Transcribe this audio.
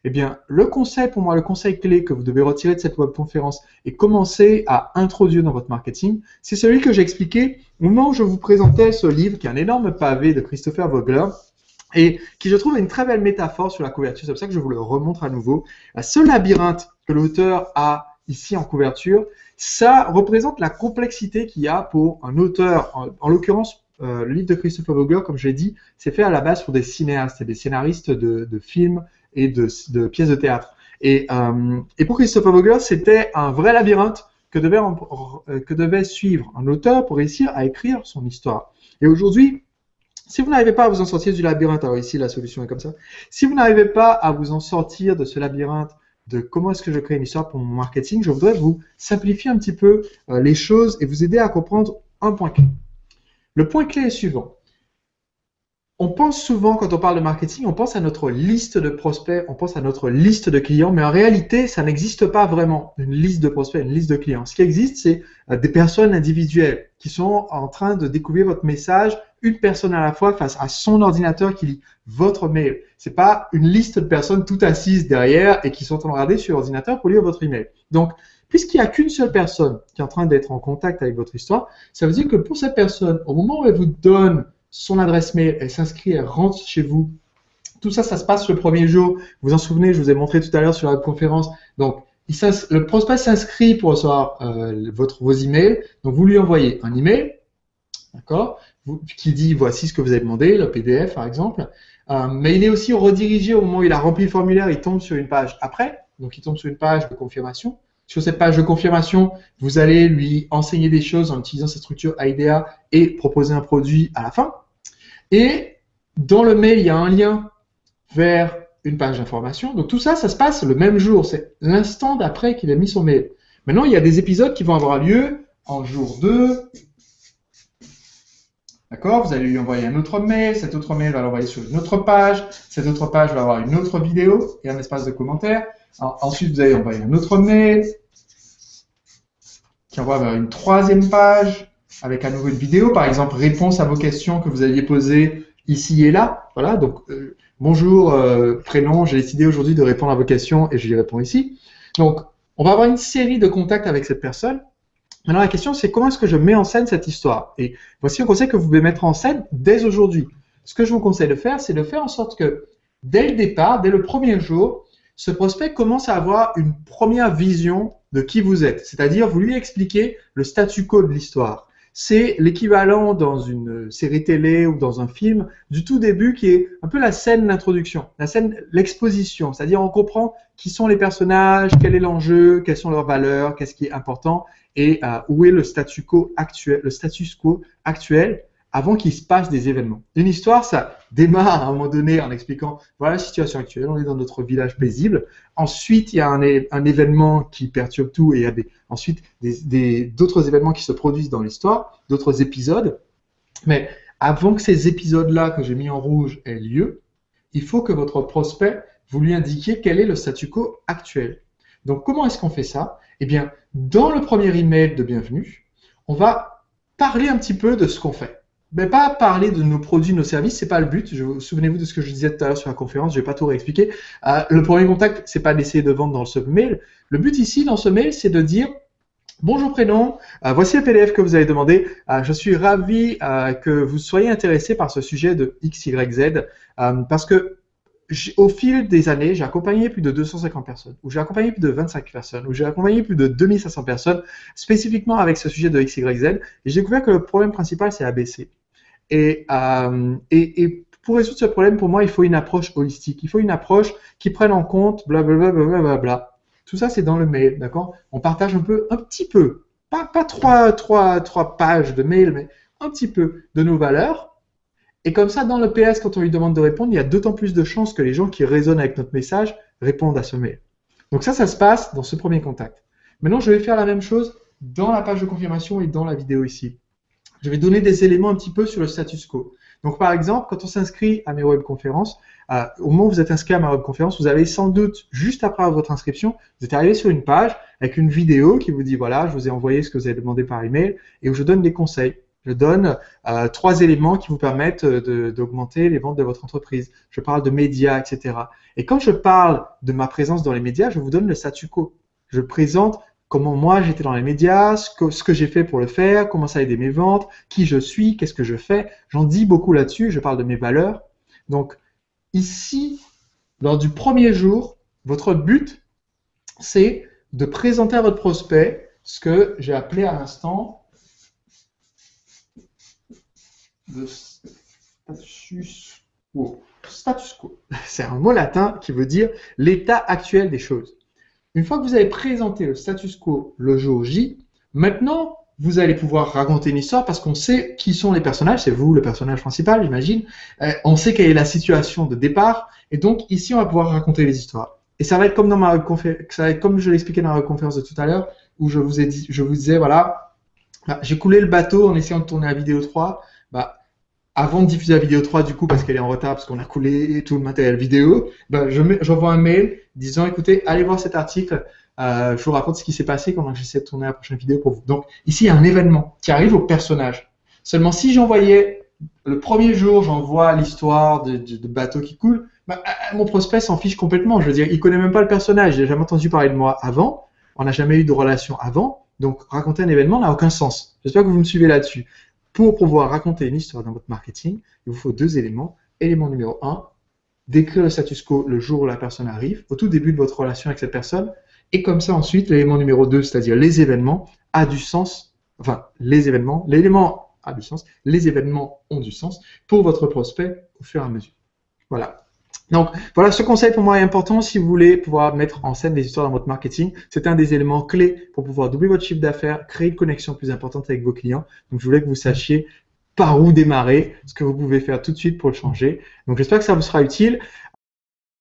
Eh bien, le conseil pour moi, le conseil clé que vous devez retirer de cette webconférence et commencer à introduire dans votre marketing, c'est celui que j'ai expliqué au moment où je vous présentais ce livre, qui est un énorme pavé de Christopher Vogler, et qui, je trouve, est une très belle métaphore sur la couverture. C'est pour ça que je vous le remontre à nouveau. Ce labyrinthe que l'auteur a ici en couverture, ça représente la complexité qu'il y a pour un auteur, en l'occurrence, le livre de Christopher Vogler, comme je l'ai dit, c'est fait à la base pour des cinéastes et des scénaristes de films et de pièces de théâtre. Et pour Christopher Vogler, c'était un vrai labyrinthe que devait suivre un auteur pour réussir à écrire son histoire. Et aujourd'hui, si vous n'arrivez pas à vous en sortir du labyrinthe, alors ici la solution est comme ça, si vous n'arrivez pas à vous en sortir de ce labyrinthe de comment est-ce que je crée une histoire pour mon marketing, je voudrais vous simplifier un petit peu les choses et vous aider à comprendre un point clé. Le point clé est suivant. On pense souvent, quand on parle de marketing, on pense à notre liste de prospects, on pense à notre liste de clients, mais en réalité, ça n'existe pas vraiment, une liste de prospects, une liste de clients. Ce qui existe, c'est des personnes individuelles qui sont en train de découvrir votre message, une personne à la fois face à son ordinateur qui lit votre mail. C'est pas une liste de personnes toutes assises derrière et qui sont en train de regarder sur l'ordinateur pour lire votre email. Donc, puisqu'il n'y a qu'une seule personne qui est en train d'être en contact avec votre histoire, ça veut dire que pour cette personne, au moment où elle vous donne son adresse mail, elle s'inscrit, elle rentre chez vous. Tout ça, ça se passe le premier jour. Vous vous en souvenez, je vous ai montré tout à l'heure sur la conférence. Donc, le prospect s'inscrit pour recevoir vos emails. Donc, vous lui envoyez un email, d'accord, qui dit voici ce que vous avez demandé, le PDF par exemple. Mais il est aussi redirigé au moment où il a rempli le formulaire, il tombe sur une page après. Donc, il tombe sur une page de confirmation. Sur cette page de confirmation, vous allez lui enseigner des choses en utilisant cette structure IDEA et proposer un produit à la fin. Et dans le mail, il y a un lien vers une page d'information. Donc tout ça, ça se passe le même jour. C'est l'instant d'après qu'il a mis son mail. Maintenant, il y a des épisodes qui vont avoir lieu en jour 2. D'accord? Vous allez lui envoyer un autre mail. Cet autre mail va l'envoyer sur une autre page. Cette autre page va avoir une autre vidéo et un espace de commentaires. Ensuite, vous allez envoyer un autre mail qui envoie vers une troisième page avec à nouveau une vidéo, par exemple, réponse à vos questions que vous aviez posées ici et là. Voilà, donc bonjour, prénom, j'ai décidé aujourd'hui de répondre à vos questions et je y réponds ici. Donc, on va avoir une série de contacts avec cette personne. Maintenant, la question, c'est comment est-ce que je mets en scène cette histoire? Et voici un conseil que vous pouvez mettre en scène dès aujourd'hui. Ce que je vous conseille de faire, c'est de faire en sorte que dès le départ, dès le premier jour, ce prospect commence à avoir une première vision de qui vous êtes. C'est-à-dire, vous lui expliquez le statu quo de l'histoire. C'est l'équivalent dans une série télé ou dans un film du tout début qui est un peu la scène d'introduction, la scène, l'exposition. C'est-à-dire on comprend qui sont les personnages, quel est l'enjeu, quelles sont leurs valeurs, qu'est-ce qui est important et où est le status quo actuel avant qu'il se passe des événements. Une histoire, ça démarre à un moment donné en expliquant voilà la situation actuelle, on est dans notre village paisible. Ensuite, il y a un événement qui perturbe tout et il y a ensuite d'autres événements qui se produisent dans l'histoire, d'autres épisodes. Mais avant que ces épisodes-là que j'ai mis en rouge aient lieu, il faut que votre prospect, vous lui indiquiez quel est le statu quo actuel. Donc, comment est-ce qu'on fait ça? Eh bien, dans le premier email de bienvenue, on va parler un petit peu de ce qu'on fait. Mais pas parler de nos produits, nos services, c'est pas le but. Souvenez-vous de ce que je disais tout à l'heure sur la conférence, je vais pas tout réexpliquer. Le premier contact, c'est pas d'essayer de vendre dans le sub-mail. Le but ici, dans ce mail, c'est de dire bonjour prénom, voici le PDF que vous avez demandé. Je suis ravi que vous soyez intéressé par ce sujet de XYZ parce que au fil des années, j'ai accompagné plus de 250 personnes, ou j'ai accompagné plus de 25 personnes, ou j'ai accompagné plus de 2500 personnes, spécifiquement avec ce sujet de XYZ, et j'ai découvert que le problème principal, c'est ABC. Et pour résoudre ce problème, pour moi, il faut une approche holistique. Il faut une approche qui prenne en compte blablabla. Blablabla. Tout ça, c'est dans le mail, d'accord? On partage un petit peu, pas trois pages de mail, mais un petit peu de nos valeurs. Et comme ça, dans le PS, quand on lui demande de répondre, il y a d'autant plus de chances que les gens qui résonnent avec notre message répondent à ce mail. Donc ça se passe dans ce premier contact. Maintenant, je vais faire la même chose dans la page de confirmation et dans la vidéo ici. Je vais donner des éléments un petit peu sur le status quo. Donc par exemple, quand on s'inscrit à mes webconférences, au moment où vous êtes inscrit à ma webconférence, vous avez sans doute, juste après votre inscription, vous êtes arrivé sur une page avec une vidéo qui vous dit voilà, je vous ai envoyé ce que vous avez demandé par email et où je donne des conseils. Je donne 3 éléments qui vous permettent d'augmenter les ventes de votre entreprise. Je parle de médias, etc. Et quand je parle de ma présence dans les médias, je vous donne le statu quo. Je présente comment moi j'étais dans les médias, ce que j'ai fait pour le faire, comment ça a aidé mes ventes, qui je suis, qu'est-ce que je fais. J'en dis beaucoup là-dessus, je parle de mes valeurs. Donc ici, lors du premier jour, votre but, c'est de présenter à votre prospect ce que j'ai appelé à l'instant le status quo. Status quo, c'est un mot latin qui veut dire l'état actuel des choses. Une fois que vous avez présenté le status quo le jour J, maintenant, vous allez pouvoir raconter une histoire parce qu'on sait qui sont les personnages. C'est vous, le personnage principal, j'imagine. On sait quelle est la situation de départ. Et donc, ici, on va pouvoir raconter les histoires. Et ça va être comme ça va être comme je l'expliquais dans la conférence de tout à l'heure, où je vous disais, voilà, j'ai coulé le bateau en essayant de tourner la vidéo 3. Avant de diffuser la vidéo 3, du coup, parce qu'elle est en retard, parce qu'on a coulé tout le matériel vidéo, j'envoie un mail disant, écoutez, allez voir cet article, je vous raconte ce qui s'est passé pendant que j'essaie de tourner la prochaine vidéo pour vous. Donc, ici, il y a un événement qui arrive au personnage. Seulement, si j'envoyais, le premier jour, j'envoie l'histoire de bateau qui coule, mon prospect s'en fiche complètement. Je veux dire, il connaît même pas le personnage, il n'a jamais entendu parler de moi avant, on n'a jamais eu de relation avant, donc raconter un événement n'a aucun sens. J'espère que vous me suivez là-dessus. Pour pouvoir raconter une histoire dans votre marketing, il vous faut 2 éléments. Élément numéro 1, décrire le status quo le jour où la personne arrive, au tout début de votre relation avec cette personne. Et comme ça, ensuite, l'élément numéro 2, c'est-à-dire les événements, a du sens. Enfin, l'élément a du sens. Les événements ont du sens pour votre prospect au fur et à mesure. Voilà. Donc, voilà, ce conseil pour moi est important si vous voulez pouvoir mettre en scène des histoires dans votre marketing. C'est un des éléments clés pour pouvoir doubler votre chiffre d'affaires, créer une connexion plus importante avec vos clients. Donc, je voulais que vous sachiez par où démarrer, ce que vous pouvez faire tout de suite pour le changer. Donc, j'espère que ça vous sera utile.